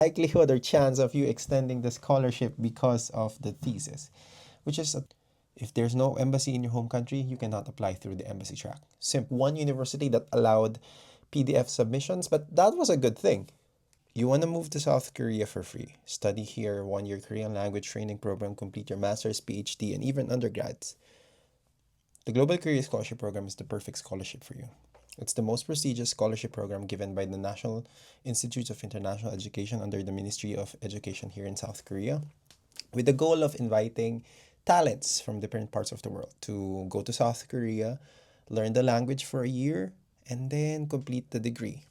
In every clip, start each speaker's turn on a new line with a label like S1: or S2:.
S1: likelihood or chance of you extending the scholarship because of the thesis, which is if there's no embassy in your home country, you cannot apply through the embassy track. One university that allowed PDF submissions, but that was a good thing. You want to move to South Korea for free. Study here, 1 year Korean language training program, complete your master's, PhD, and even undergrads. The Global Career Scholarship Program is the perfect scholarship for you. It's the most prestigious scholarship program given by the National Institutes of International Education under the Ministry of Education here in South Korea, with the goal of inviting talents from different parts of the world to go to South Korea, learn the language for a year, and then complete the degree.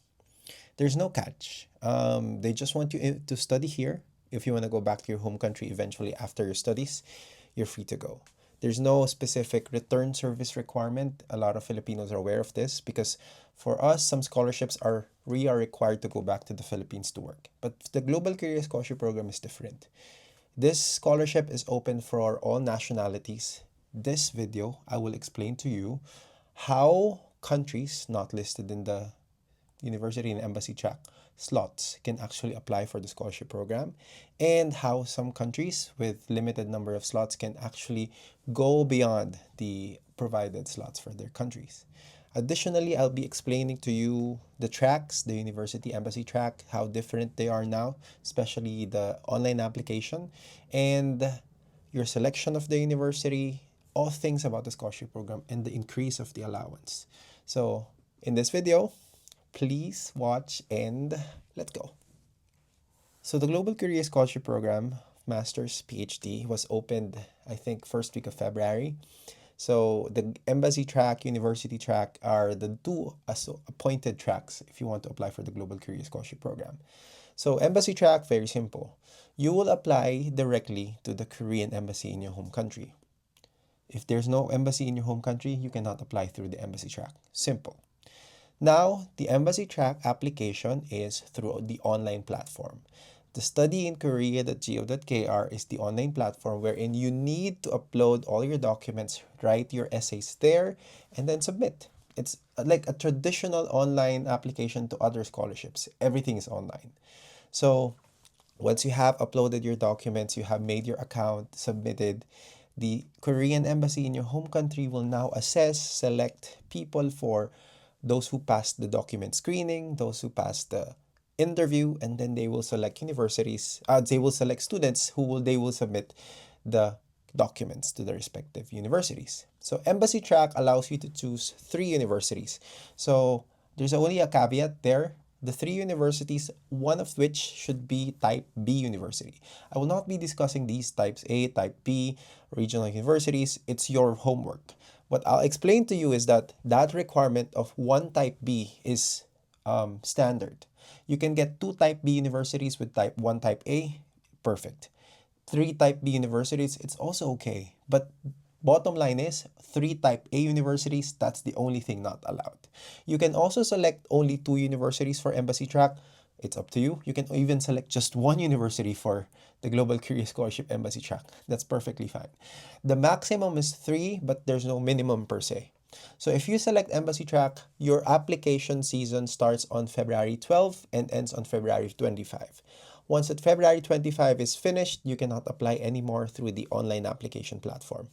S1: There's no catch. They just want you to study here. If you want to go back to your home country eventually after your studies, you're free to go. There's no specific return service requirement. A lot of Filipinos are aware of this because for us, some scholarships we are required to go back to the Philippines to work. But the Global Career Scholarship Program is different. This scholarship is open for all nationalities. This video, I will explain to you how countries not listed in the university and embassy track slots can actually apply for the scholarship program, and how some countries with limited number of slots can actually go beyond the provided slots for their countries. Additionally, I'll be explaining to you the tracks, the university embassy track, how different they are now, especially the online application, and your selection of the university, all things about the scholarship program, and the increase of the allowance. So in this video, please watch and let's go. So the Global Career Scholarship Program, Masters PhD, was opened, I think, first week of February. So the embassy track, university track are the two appointed tracks if you want to apply for the Global Career Scholarship Program. So embassy track, very simple. You will apply directly to the Korean embassy in your home country. If there's no embassy in your home country, you cannot apply through the embassy track. Simple. Now, the embassy track application is through the online platform. The studyinkorea.go.kr is the online platform wherein you need to upload all your documents, write your essays there, and then submit. It's like a traditional online application to other scholarships. Everything is online. So once you have uploaded your documents, you have made your account, submitted, the Korean embassy in your home country will now select people for those who passed the document screening, those who passed the interview, and then they will select they will select students they will submit the documents to the respective universities. So embassy track allows you to choose 3 universities. So there's only a caveat there. The 3 universities, one of which should be type B university. I will not be discussing these types A, type B, regional universities. It's your homework. What I'll explain to you is that requirement of 1 type B is standard. You can get 2 type B universities with 1 type A, perfect. 3 type B universities, it's also okay. But bottom line is 3 type A universities, that's the only thing not allowed. You can also select only 2 universities for embassy track. It's up to you. You can even select just 1 university for the Global Career Scholarship Embassy track. That's perfectly fine. The maximum is 3, but there's no minimum per se. So if you select embassy track, your application season starts on February 12 and ends on February 25. Once that February 25 is finished, you cannot apply anymore through the online application platform.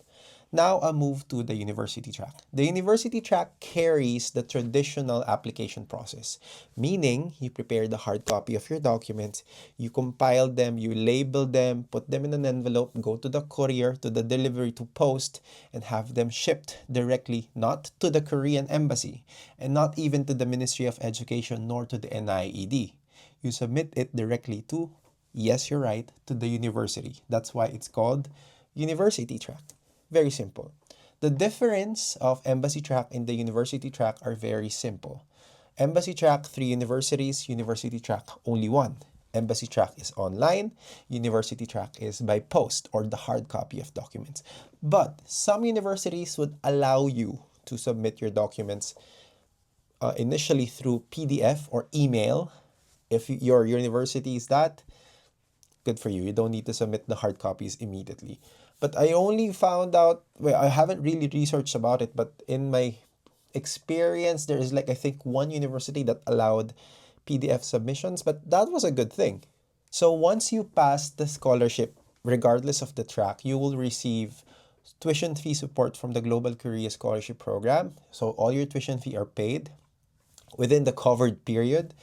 S1: Now I'll move to the university track. The university track carries the traditional application process, meaning you prepare the hard copy of your documents, you compile them, you label them, put them in an envelope, go to the courier, to the delivery to post, and have them shipped directly, not to the Korean embassy, and not even to the Ministry of Education, nor to the NIED. You submit it directly to, yes, you're right, to the university. That's why it's called university track. Very simple. The difference of embassy track and the university track are very simple. Embassy track, 3 universities. University track, only 1. Embassy track is online. University track is by post or the hard copy of documents. But some universities would allow you to submit your documents initially through PDF or email. If your university is that, good for you. You don't need to submit the hard copies immediately. But I only found out, I haven't really researched about it, but in my experience, there is I think 1 university that allowed PDF submissions, but that was a good thing. So once you pass the scholarship, regardless of the track, you will receive tuition fee support from the Global Korea Scholarship Program. So all your tuition fee are paid within the covered period.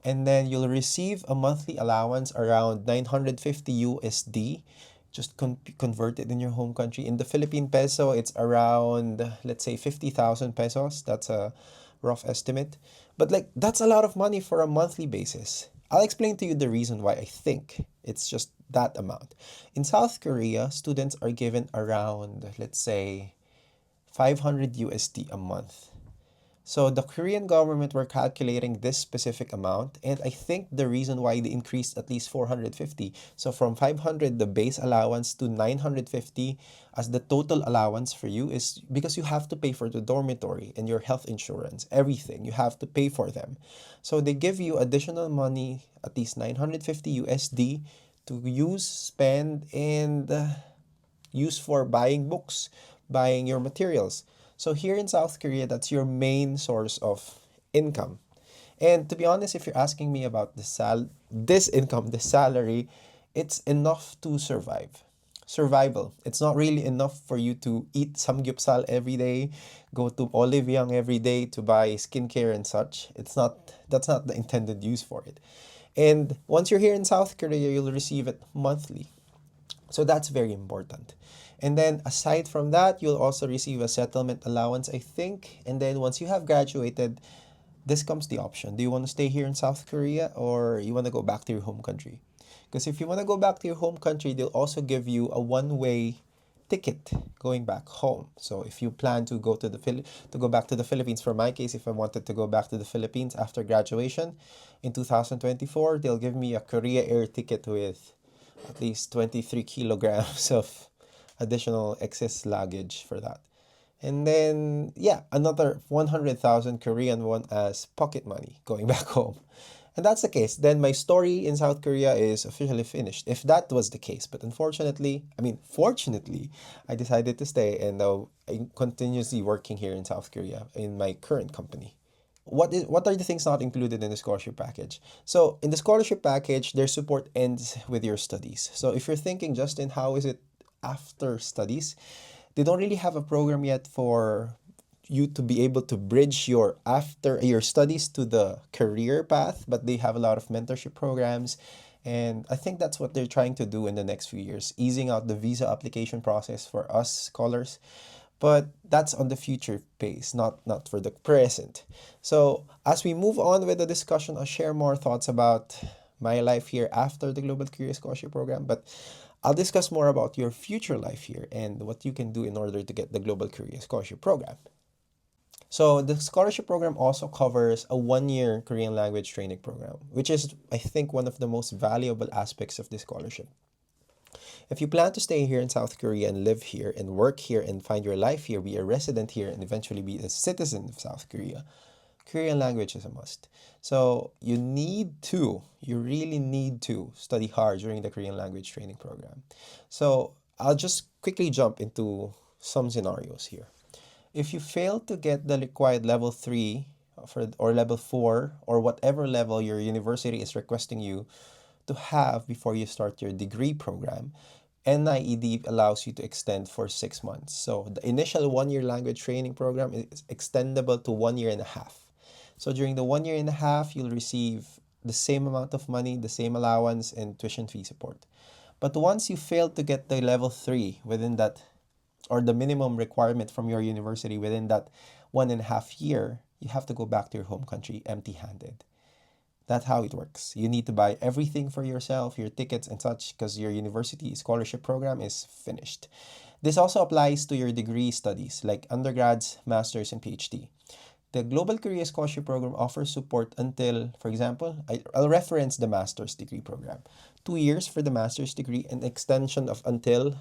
S1: And then you'll receive a monthly allowance around 950 USD. Just convert it in your home country. In the Philippine peso, it's around, let's say, 50,000 pesos. That's a rough estimate. But like, that's a lot of money for a monthly basis. I'll explain to you the reason why I think it's just that amount. In South Korea, students are given around, let's say, 500 USD a month. So the Korean government were calculating this specific amount, and I think the reason why they increased at least 450. So from 500 the base allowance to 950 as the total allowance for you is because you have to pay for the dormitory and your health insurance, everything. You have to pay for them. So they give you additional money, at least 950 USD to use, spend, and use for buying books, buying your materials. So here in South Korea, that's your main source of income. And to be honest, if you're asking me about this income, the salary, it's enough to survive. Survival. It's not really enough for you to eat samgyeopsal every day, go to Olive Young every day to buy skincare and such. That's not the intended use for it. And once you're here in South Korea, you'll receive it monthly. So that's very important. And then aside from that, you'll also receive a settlement allowance, I think. And then once you have graduated, this comes the option. Do you want to stay here in South Korea or you want to go back to your home country? Because if you want to go back to your home country, they'll also give you a one-way ticket going back home. So if you plan to go to to go back to the Philippines, for my case, if I wanted to go back to the Philippines after graduation in 2024, they'll give me a Korea Air ticket with at least 23 kilograms of additional excess luggage for that. And then, yeah, another 100,000 Korean won as pocket money going back home. And that's the case. Then my story in South Korea is officially finished. If that was the case. But unfortunately, fortunately, I decided to stay and I'm continuously working here in South Korea in my current company. What are the things not included in the scholarship package? So in the scholarship package, their support ends with your studies. So if you're thinking, Justin, how is it after studies? They don't really have a program yet for you to be able to bridge your after your studies to the career path, but they have a lot of mentorship programs. And I think that's what they're trying to do in the next few years, easing out the visa application process for us scholars. But that's on the future pace, not for the present. So as we move on with the discussion, I'll share more thoughts about my life here after the Global Career Scholarship Program, but I'll discuss more about your future life here and what you can do in order to get the Global Career Scholarship Program. So the scholarship program also covers a one-year Korean language training program, which is, I think, one of the most valuable aspects of this scholarship. If you plan to stay here in South Korea and live here and work here and find your life here, be a resident here, and eventually be a citizen of South Korea, Korean language is a must. So you really need to study hard during the Korean language training program. So I'll just quickly jump into some scenarios here. If you fail to get the required level 3 or level 4 or whatever level your university is requesting you to have before you start your degree program, NIED allows you to extend for 6 months. So the initial 1 year language training program is extendable to 1 year and a half. So during the 1 year and a half, you'll receive the same amount of money, the same allowance, and tuition fee support. But once you fail to get the level 3 within that, or the minimum requirement from your university within that 1.5 year, you have to go back to your home country empty-handed. That's how it works. You need to buy everything for yourself, your tickets and such, because your university scholarship program is finished. This also applies to your degree studies, like undergrads, masters, and PhD. The Global Career Scholarship Program offers support until, for example, I'll reference the master's degree program. 2 years for the master's degree and extension of until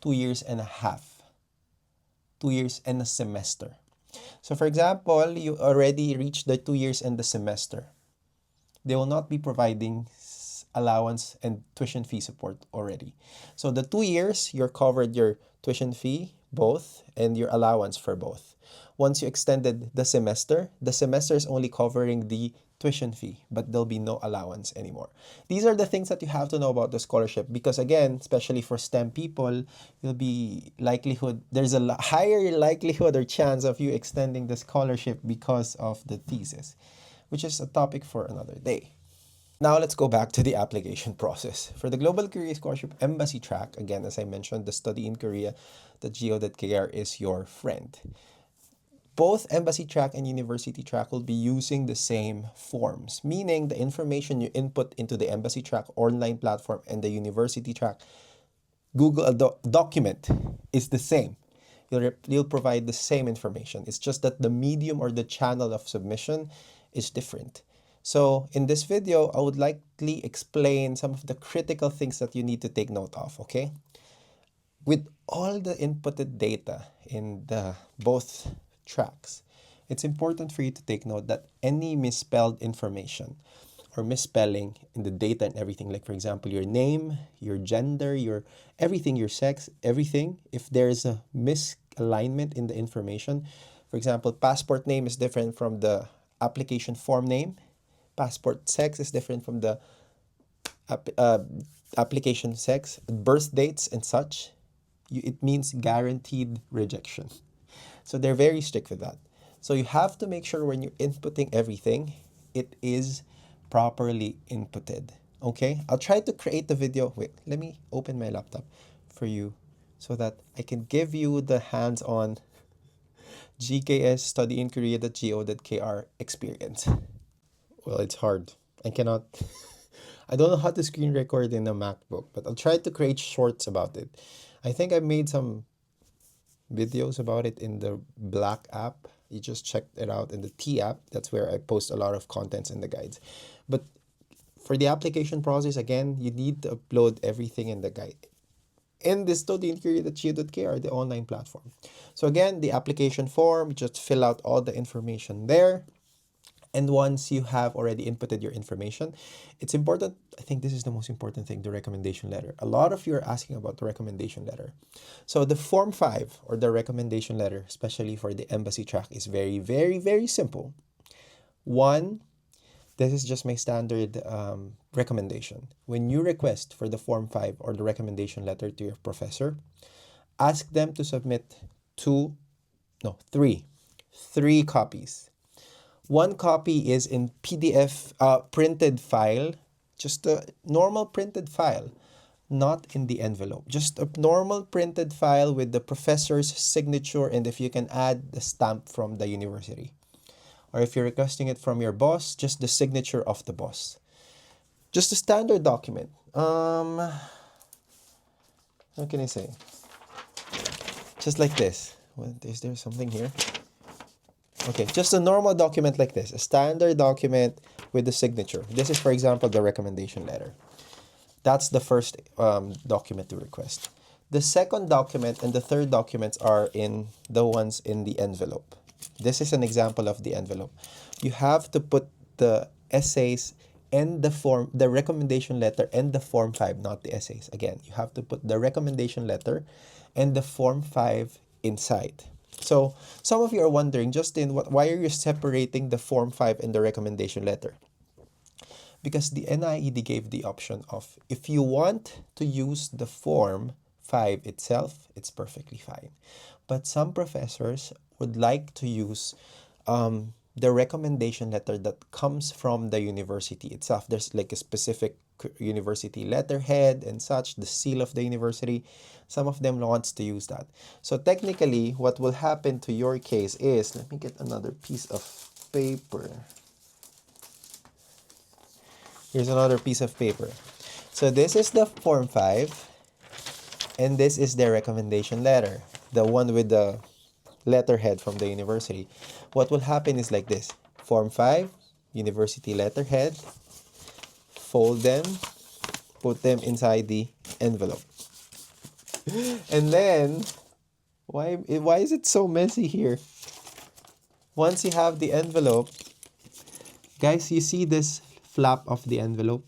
S1: 2 years and a half. 2 years and a semester. So for example, you already reached the 2 years and the semester. They will not be providing allowance and tuition fee support already. So the 2 years, you're covered your tuition fee, both, and your allowance for both. Once you extended the semester is only covering the tuition fee, but there'll be no allowance anymore. These are the things that you have to know about the scholarship because again, especially for STEM people, there's a higher likelihood or chance of you extending the scholarship because of the thesis, which is a topic for another day. Now let's go back to the application process. For the Global Career Scholarship Embassy track, again, as I mentioned, the study in Korea, the go.kr is your friend. Both embassy track and university track will be using the same forms, meaning the information you input into the embassy track online platform and the university track Google document is the same. You'll provide the same information. It's just that the medium or the channel of submission is different. So in this video, I would likely explain some of the critical things that you need to take note of, okay? With all the inputted data in the both tracks, it's important for you to take note that any misspelled information or misspelling in the data and everything, like for example, your name, your gender, your everything, your sex, everything, if there is a misalignment in the information, for example, passport name is different from the application form name, passport sex is different from the application sex, birth dates and such, it means guaranteed rejection. So they're very strict with that. So you have to make sure when you're inputting everything, it is properly inputted. Okay, I'll try to create the video. Wait, let me open my laptop for you so that I can give you the hands-on GKS study in Korea.go.kr experience. Well, it's hard. I cannot, I don't know how to screen record in a MacBook, but I'll try to create shorts about it. I think I made some videos about it in the Black app. You just check it out in the T app. That's where I post a lot of contents and the guides. But for the application process, again, you need to upload everything in the guide. In this study in Korea.go.kr, the online platform. So again, the application form, just fill out all the information there. And once you have already inputted your information, it's important, I think this is the most important thing, the recommendation letter. A lot of you are asking about the recommendation letter. So the Form 5 or the recommendation letter, especially for the embassy track, is very, very, very simple. One, this is just my standard recommendation. When you request for the Form 5 or the recommendation letter to your professor, ask them to submit three copies. One copy is in PDF printed file, just a normal printed file, not in the envelope. Just a normal printed file with the professor's signature and if you can add the stamp from the university. Or if you're requesting it from your boss, just the signature of the boss. Just a standard document. What can I say? Just like this. Is there something here? Okay, just a normal document like this, a standard document with the signature. This is, for example, the recommendation letter. That's the first document to request. The second document and the third documents are in the ones in the envelope. This is an example of the envelope. You have to put the essays and the recommendation letter and the Form 5, not the essays. Again, you have to put the recommendation letter and the Form 5 inside. So some of you are wondering, Justin, why are you separating the Form 5 and the recommendation letter? Because the NIED gave the option of if you want to use the Form 5 itself, it's perfectly fine. But some professors would like to use the recommendation letter that comes from the university itself. There's like a specific university letterhead and such, the seal of the university. Some of them wants to use that. So technically, what will happen to your case is, let me get another piece of paper. Here's another piece of paper. So this is the Form 5, and this is the recommendation letter, the one with the letterhead from the university. What will happen is like this. Form 5, university letterhead, fold them, put them inside the envelope. And then, why is it so messy here? Once you have the envelope, guys, you see this flap of the envelope?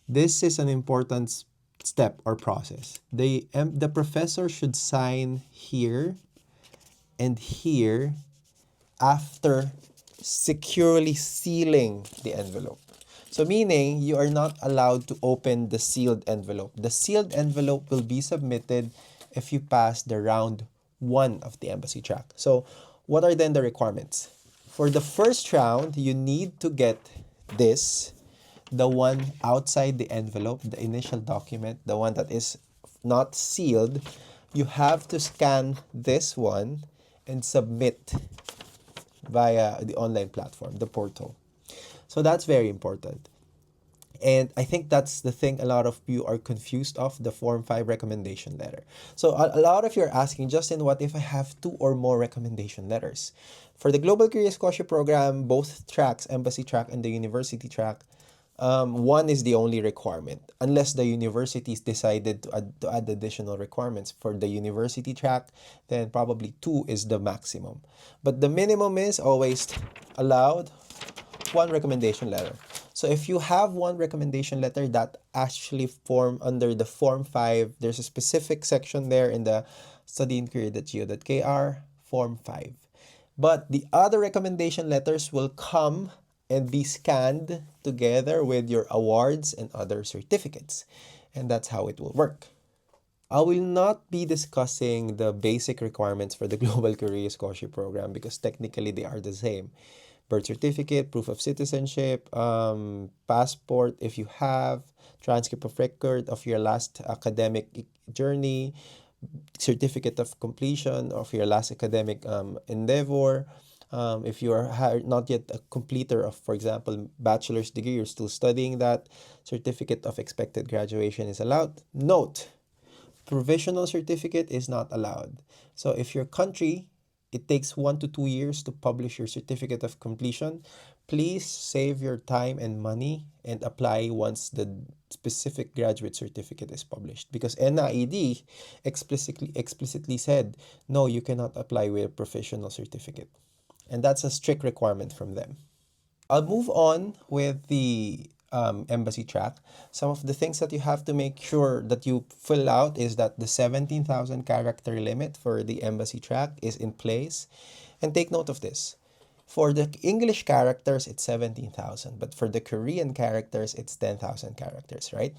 S1: This is an important step or process. The professor should sign here and here after securely sealing the envelope. So meaning you are not allowed to open the sealed envelope. The sealed envelope will be submitted if you pass the round 1 of the embassy track. So what are then the requirements? For the first round, you need to get this, the one outside the envelope, the initial document, the one that is not sealed. You have to scan this one and submit via the online platform, the portal. So that's very important. And I think that's the thing a lot of you are confused of, the Form 5 recommendation letter. So a lot of you are asking, Justin, what if I have 2 or more recommendation letters? For the Global Career Scholarship Program, both tracks, embassy track and the university track, one is the only requirement, unless the universities decided to add additional requirements. For the university track, then probably 2 is the maximum. But the minimum is always allowed 1 recommendation letter. So if you have 1 recommendation letter that actually form under the Form 5, there's a specific section there in the studyincareer.go.kr, Form 5. But the other recommendation letters will come and be scanned together with your awards and other certificates. And that's how it will work. I will not be discussing the basic requirements for the Global Career Scholarship Program because technically they are the same. Birth certificate, proof of citizenship, passport if you have, transcript of record of your last academic journey, certificate of completion of your last academic endeavor. If you are not yet a completer of, for example, bachelor's degree, you're still studying that, certificate of expected graduation is allowed. Note, provisional certificate is not allowed. So if your country, it takes 1 to 2 years to publish your certificate of completion, please save your time and money and apply once the specific graduate certificate is published. Because NIED explicitly said, no, you cannot apply with a provisional certificate. And that's a strict requirement from them. I'll move on with the embassy track. Some of the things that you have to make sure that you fill out is that the 17,000 character limit for the embassy track is in place. And take note of this. For the English characters, it's 17,000. But for the Korean characters, it's 10,000 characters, right?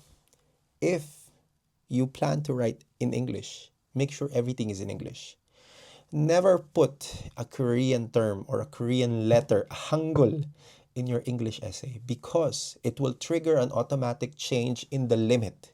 S1: If you plan to write in English, make sure everything is in English. Never put a Korean term or a Korean letter, Hangul, in your English essay because it will trigger an automatic change in the limit.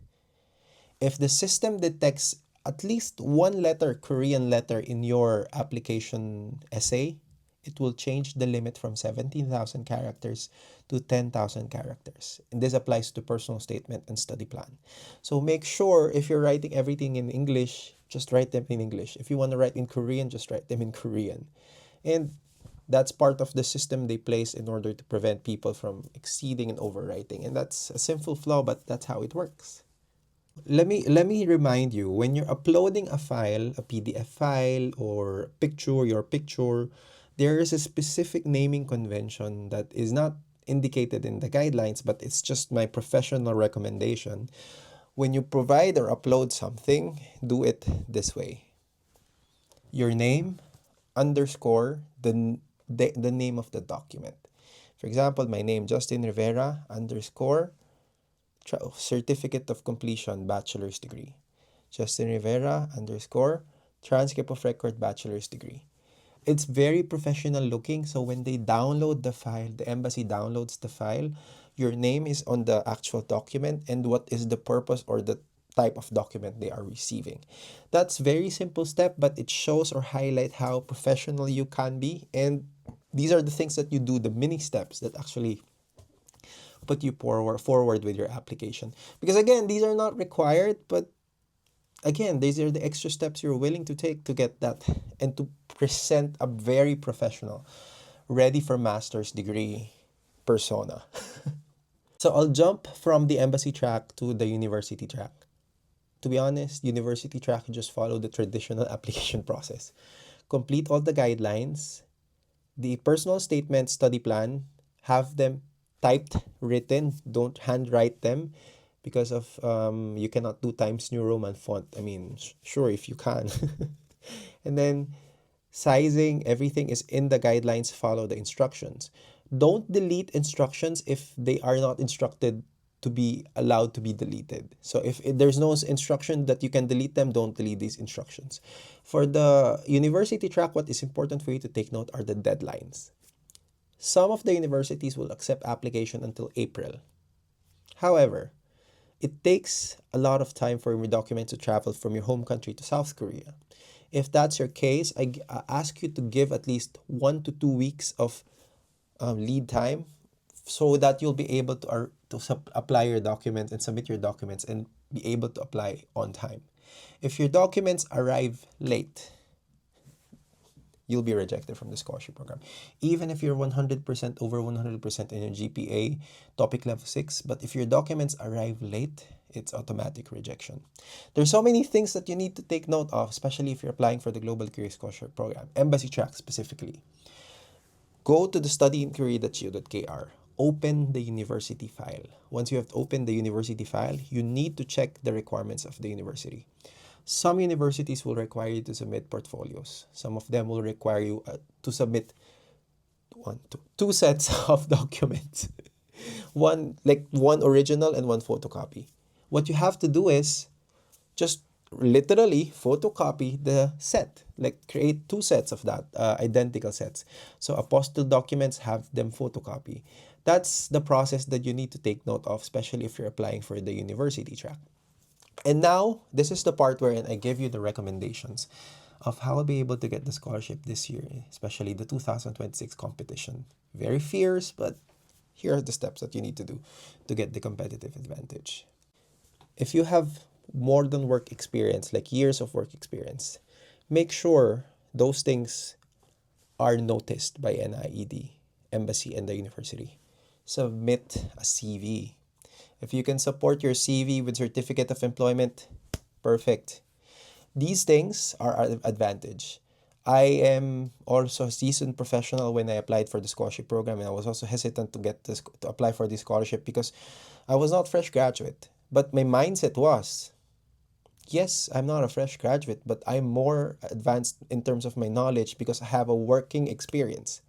S1: If the system detects at least 1 letter, Korean letter in your application essay, it will change the limit from 17,000 characters to 10,000 characters. And this applies to personal statement and study plan. So make sure if you're writing everything in English, just write them in English. If you want to write in Korean, just write them in Korean. And that's part of the system they place in order to prevent people from exceeding and overwriting. And that's a sinful flaw, but that's how it works. Let me remind you, when you're uploading a file, a PDF file or picture, your picture, there is a specific naming convention that is not indicated in the guidelines, but it's just my professional recommendation. When you provide or upload something, do it this way. Your name, underscore, the name of the document. For example, my name, Justin Rivera, underscore, certificate of completion, bachelor's degree. Justin Rivera, underscore, transcript of record, bachelor's degree. It's very professional looking, so when they download the file, the embassy downloads the file, your name is on the actual document and what is the purpose or the type of document they are receiving. That's very simple step, but it shows or highlight how professional you can be. And these are the things that you do, the mini steps that actually put you forward with your application. Because again, these are not required, but again, these are the extra steps you're willing to take to get that and to present a very professional, ready for master's degree persona. So I'll jump from the embassy track to the university track. To be honest, university track, just follow the traditional application process. Complete all the guidelines, the personal statement, study plan, have them typed, written, don't handwrite them because of you cannot do Times New Roman font. I mean, sure, if you can. And then sizing, everything is in the guidelines. Follow the instructions. Don't delete instructions if they are not instructed to be allowed to be deleted. So if there's no instruction that you can delete them, don't delete these instructions. For the university track, what is important for you to take note are the deadlines. Some of the universities will accept application until April. However, it takes a lot of time for your document to travel from your home country to South Korea. If that's your case, I ask you to give at least 1 to 2 weeks of lead time so that you'll be able to apply your documents and submit your documents and be able to apply on time. If your documents arrive late, you'll be rejected from the scholarship program. Even if you're 100% over 100% in your GPA, topic level 6, but if your documents arrive late, it's automatic rejection. There's so many things that you need to take note of, especially if you're applying for the Global Career Scholarship Program, embassy track specifically. Go to the studyinquiry.co.kr. Open the university file. Once you have opened the university file, you need to check the requirements of the university. Some universities will require you to submit portfolios. Some of them will require you to submit two sets of documents. one original and one photocopy. What you have to do is just literally photocopy the set, like create two sets of that, identical sets. So apostille documents, have them photocopy. That's the process that you need to take note of, especially if you're applying for the university track. And now, this is the part wherein I give you the recommendations of how I'll be able to get the scholarship this year, especially the 2026 competition. Very fierce, but here are the steps that you need to do to get the competitive advantage. If you have more than work experience, like years of work experience, make sure those things are noticed by NIED, embassy, and the university. Submit a CV. If you can support your CV with certificate of employment, perfect. These things are an advantage. I am also a seasoned professional when I applied for the scholarship program, and I was also hesitant to apply for this scholarship because I was not fresh graduate. But my mindset was, yes, I'm not a fresh graduate, but I'm more advanced in terms of my knowledge because I have a working experience.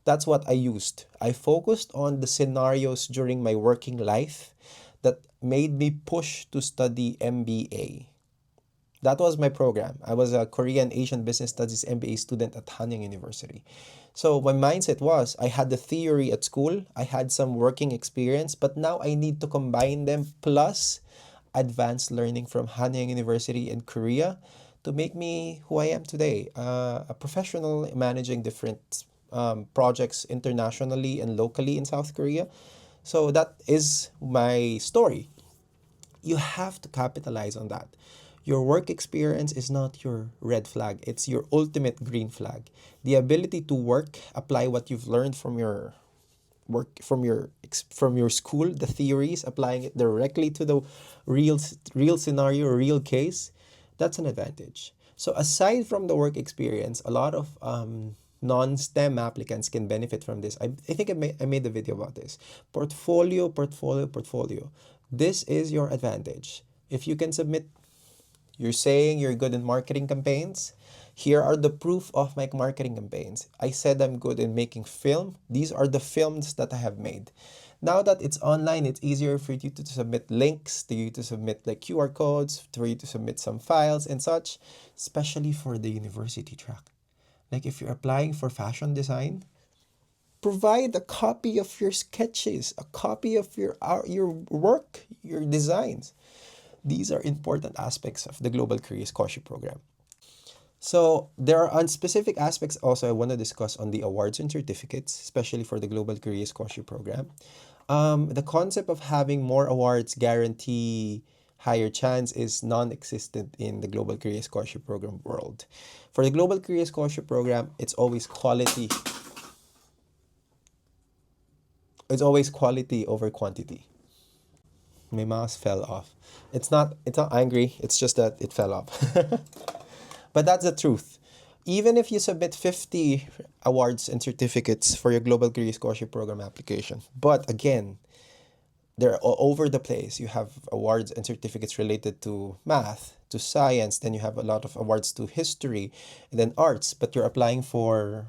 S1: That's what I used. I focused on the scenarios during my working life that made me push to study MBA. That was my program. I was a Korean Asian Business Studies MBA student at Hanyang University. So my mindset was, I had the theory at school, I had some working experience, but now I need to combine them plus advanced learning from Hanyang University in Korea to make me who I am today, a professional managing different projects internationally and locally in South Korea. So that is my story. You have to capitalize on that. Your work experience is not your red flag, it's your ultimate green flag. The ability to work, apply what you've learned from your work, from your school, the theories, applying it directly to the real scenario, real case, that's an advantage. So aside from the work experience, a lot of non-STEM applicants can benefit from this. I think I made a video about this. Portfolio. This is your advantage. If you can submit, you're saying you're good in marketing campaigns. Here are the proof of my marketing campaigns. I said I'm good in making film. These are the films that I have made. Now that it's online, it's easier for you to submit links, to you to submit like QR codes, for you to submit some files and such, especially for the university track. Like if you're applying for fashion design, provide a copy of your sketches, a copy of your work, your designs. These are important aspects of the Global Career Scholarship Program. So there are specific aspects also I want to discuss on the awards and certificates, especially for the Global Career Scholarship Program. The concept of having more awards guarantee higher chance is non-existent in the Global Career Scholarship Program world. For the Global Career Scholarship Program, it's always quality. It's always quality over quantity. My mouse fell off. It's not angry, it's just that it fell off. But that's the truth. Even if you submit 50 awards and certificates for your Global Career Scholarship Program application, but again, they're all over the place. You have awards and certificates related to math, to science, then you have a lot of awards to history, and then arts, but you're applying for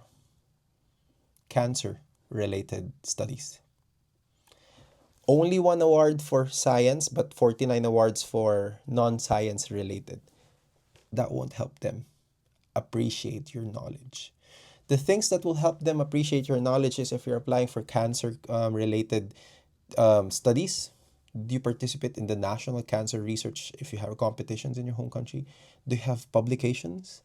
S1: cancer related studies. Only one award for science, but 49 awards for non science related. That won't help them appreciate your knowledge. The things that will help them appreciate your knowledge is if you're applying for cancer related studies. Do you participate in the national cancer research if you have competitions in your home country? Do you have publications?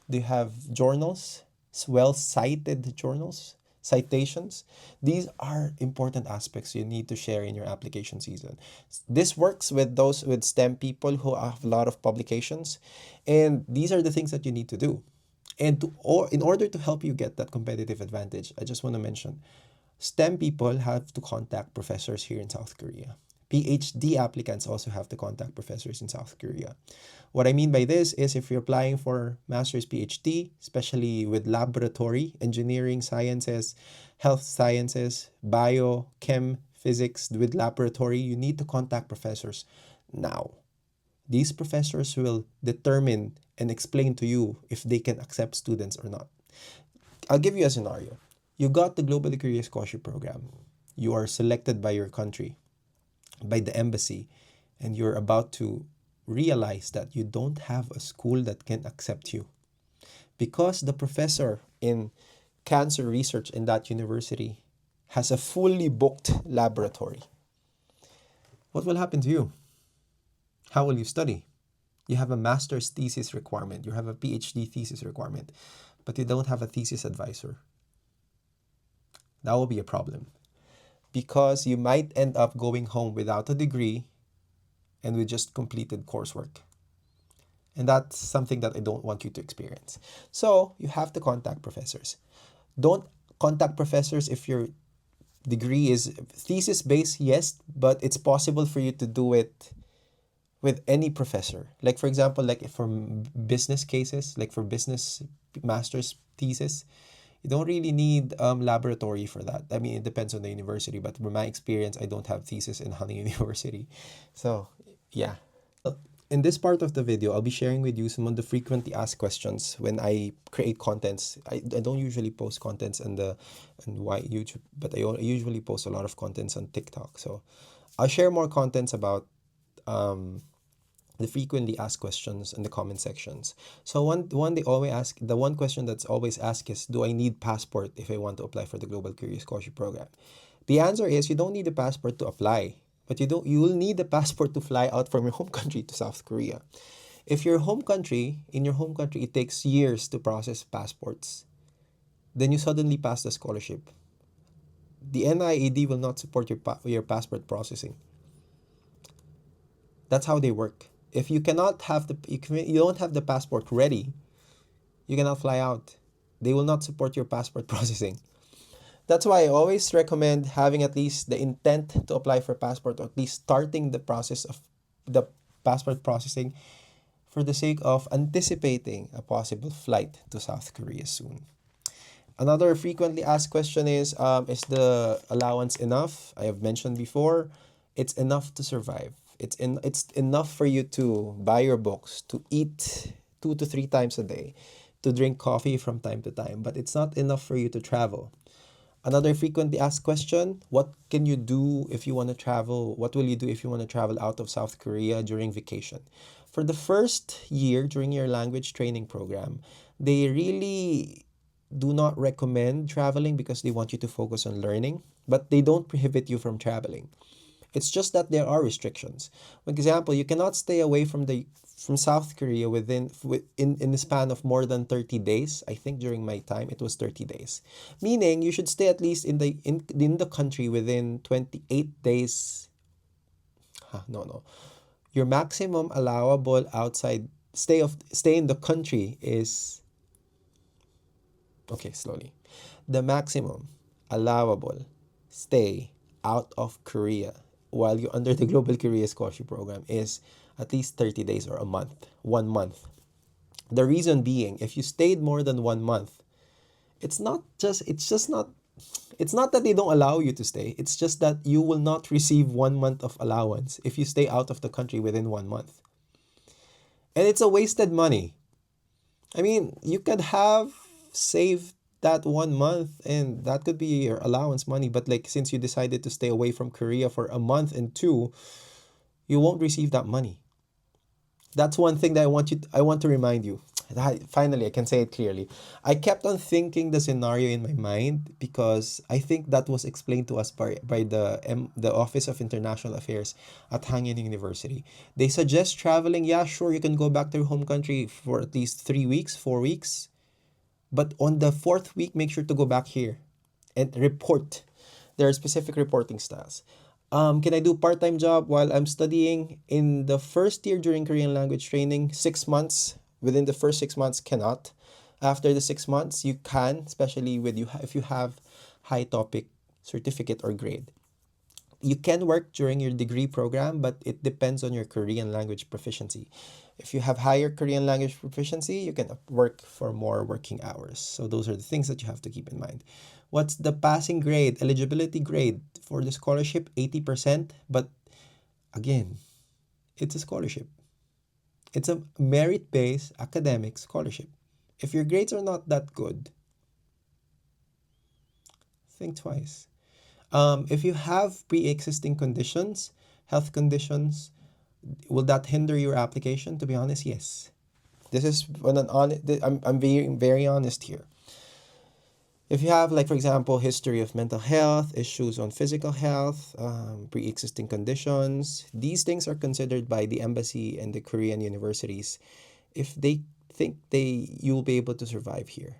S1: Do you have journals, well cited journals, citations? These are important aspects you need to share in your application season. This works with those with STEM people who have a lot of publications, and these are the things that you need to do. And or in order to help you get that competitive advantage, I just want to mention STEM people have to contact professors here in South Korea. PhD applicants also have to contact professors in South Korea. What I mean by this is if you're applying for master's PhD, especially with laboratory, engineering sciences, health sciences, bio, chem, physics with laboratory, you need to contact professors now. These professors will determine and explain to you if they can accept students or not. I'll give you a scenario. You got the Globally Curious Scholarship Program. You are selected by your country, by the embassy, and you're about to realize that you don't have a school that can accept you. Because the professor in cancer research in that university has a fully booked laboratory. What will happen to you? How will you study? You have a master's thesis requirement, you have a PhD thesis requirement, but you don't have a thesis advisor. That will be a problem because you might end up going home without a degree and with just completed coursework. And that's something that I don't want you to experience. So you have to contact professors. Don't contact professors if your degree is thesis based, yes, but it's possible for you to do it with any professor. Like for example, like for business cases, like for business master's thesis, you don't really need laboratory for that. I mean, it depends on the university, but from my experience, I don't have thesis in Hana University. So yeah. In this part of the video, I'll be sharing with you some of the frequently asked questions when I create contents. I don't usually post contents on why YouTube, but I usually post a lot of contents on TikTok. So I'll share more contents about the frequently asked questions in the comment sections. So the one question that's always asked is, do I need passport if I want to apply for the Global Curious Scholarship Program? The answer is you don't need a passport to apply, but you will need a passport to fly out from your home country to South Korea. If in your home country it takes years to process passports, then you suddenly pass the scholarship. The NIAD will not support your passport processing. That's how they work. If you cannot have you don't have the passport ready, you cannot fly out. They will not support your passport processing. That's why I always recommend having at least the intent to apply for passport, or at least starting the process of the passport processing for the sake of anticipating a possible flight to South Korea soon. Another frequently asked question is the allowance enough? I have mentioned before, it's enough to survive. It's enough for you to buy your books, to eat 2 to 3 times a day, to drink coffee from time to time, but it's not enough for you to travel. Another frequently asked question, what can you do if you want to travel? What will you do if you want to travel out of South Korea during vacation? For the first year during your language training program, they really do not recommend traveling because they want you to focus on learning, but they don't prohibit you from traveling. It's just that there are restrictions. For example, you cannot stay away from South Korea in the span of more than 30 days. I think during my time it was 30 days. Meaning you should stay at least in the country within 28 days. No. Your maximum allowable outside stay in the country is, okay, slowly. The maximum allowable stay out of Korea while you're under the Global Career Scholarship Program is at least 30 days or a month, 1 month. The reason being, if you stayed more than 1 month, it's just not It's not that they don't allow you to stay. It's just that you will not receive 1 month of allowance if you stay out of the country within 1 month. And it's a wasted money. I mean, you could have saved that 1 month and that could be your allowance money. But like, since you decided to stay away from Korea for a month and two, you won't receive that money. That's one thing that I want to remind you. Finally, I can say it clearly. I kept on thinking the scenario in my mind because I think that was explained to us by the Office of International Affairs at Hanyang University. They suggest traveling. Yeah, sure, you can go back to your home country for at least 3 weeks, 4 weeks. But on the fourth week, make sure to go back here and report. There are specific reporting styles. Can I do part-time job while I'm studying? In the first year during Korean language training, 6 months, within the first 6 months, cannot. After the 6 months, you can, especially with you if you have high topic certificate or grade. You can work during your degree program, but it depends on your Korean language proficiency. If you have higher Korean language proficiency, you can work for more working hours. So those are the things that you have to keep in mind. What's the passing grade, eligibility grade for the scholarship? 80%. But again, it's a scholarship. It's a merit-based academic scholarship. If your grades are not that good, think twice. If you have pre-existing conditions, health conditions, will that hinder your application? To be honest, yes. This is when I'm being very honest here. If you have, like, for example, history of mental health, issues on physical health, pre-existing conditions, these things are considered by the embassy and the Korean universities if they think you will be able to survive here.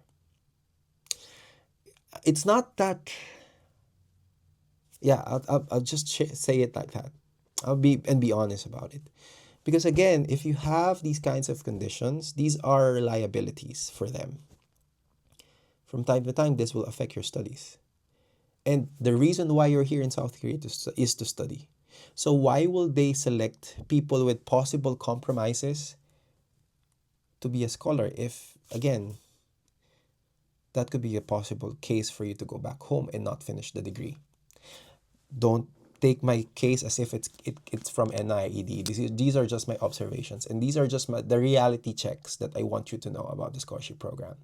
S1: It's not that. Yeah, I'll just say it like that. I'll be honest about it. Because again, if you have these kinds of conditions, these are liabilities for them. From time to time, this will affect your studies. And the reason why you're here in South Korea is to study. So why will they select people with possible compromises to be a scholar if, again, that could be a possible case for you to go back home and not finish the degree? Don't take my case as if it's from NIED. These are just my observations, and these are just the reality checks that I want you to know about the scholarship program.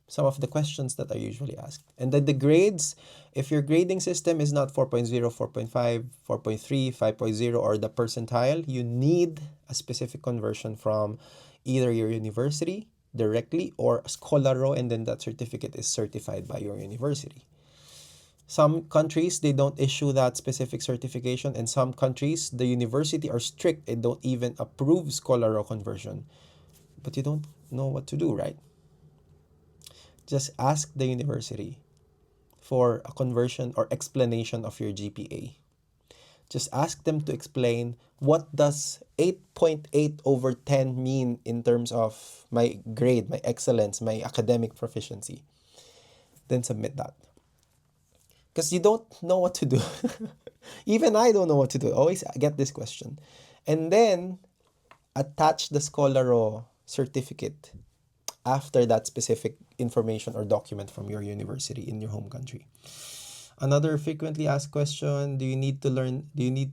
S1: Some of the questions that are usually asked. And then the grades, if your grading system is not 4.0, 4.5, 4.3, 5.0, or the percentile, you need a specific conversion from either your university directly or Scholaro, and then that certificate is certified by your university. Some countries, they don't issue that specific certification, and some countries, the university are strict and don't even approve Scholaro conversion. But you don't know what to do, right? Just ask the university for a conversion or explanation of your GPA. Just ask them to explain what does 8.8 over 10 mean in terms of my grade, my excellence, my academic proficiency. Then submit that. Because you don't know what to do. Even I don't know what to do. I always get this question. And then attach the Scholaro certificate after that specific information or document from your university in your home country. Another frequently asked question, do you need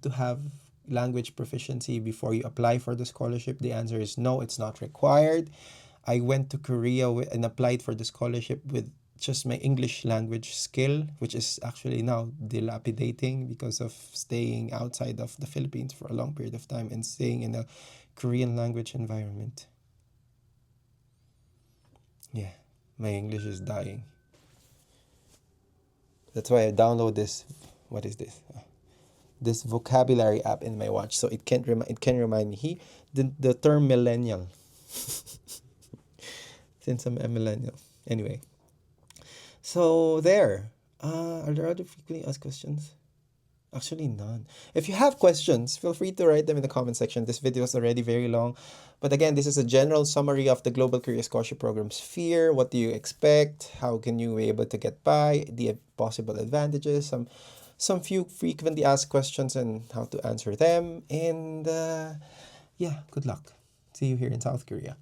S1: to have language proficiency before you apply for the scholarship? The answer is no, it's not required. I went to Korea and applied for the scholarship with just my English language skill, which is actually now dilapidating because of staying outside of the Philippines for a long period of time and staying in a Korean language environment. Yeah, my English is dying. That's why I download this. What is this? This vocabulary app in my watch, so it can remind me the term millennial. Since I'm a millennial, anyway. So there. Are there other frequently asked questions? Actually, none. If you have questions, feel free to write them in the comment section. This video is already very long. But again, this is a general summary of the Global Career Scholarship Program sphere. What do you expect? How can you be able to get by? The possible advantages. Some few frequently asked questions and how to answer them. And yeah, good luck. See you here in South Korea.